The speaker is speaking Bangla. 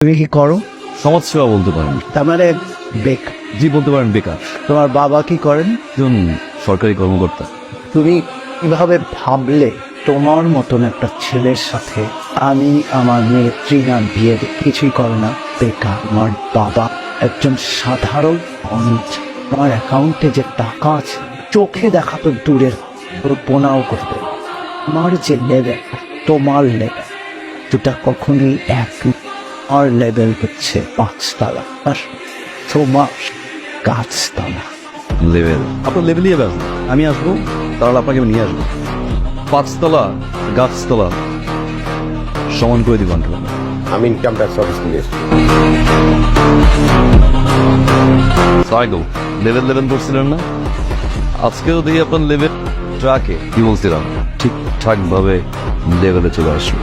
তুমি কি করো? সমাজসেবা বলতে পারেন। তার মানে বেকার? জি, বলতে পারেন বেকার। তোমার বাবা কি করেন? একজন সরকারি কর্মকর্তা। তুমি কিভাবে ভাবলে তোমার মতন একটা ছেলের সাথে আমি আমার মেয়ে ট্রিনার বিয়ে দেব? কিছুই করে না, বেকার। আমার বাবা একজন সাধারণ মানুষ। আমার অ্যাকাউন্টে যে টাকা আছে চোখে দেখা তো দূরের, কল্পনাও করতে পারো না। আমার যে লেভেল, তোমার লেভেল দুটা কখনোই এক না। আমার লেভেল হচ্ছে 5 তলা আর তোমার গাছতলা। লেভেল আপনার লেভেলই এবার আমি আসবো, তাহলে আপনাকে আমি নিয়ে আসবো। 5 তলা গাছতলা সমান করে দিব। আমি ইনকাম ট্যাক্স অফিস থেকে এসেছি। সাইগো লেভেল করছিলেন না? আজকেও দেখি আপনার লেভেল ট্রাকে কি বলছিলাম ঠিকঠাক ভাবে লেভেলে চলে আসবে।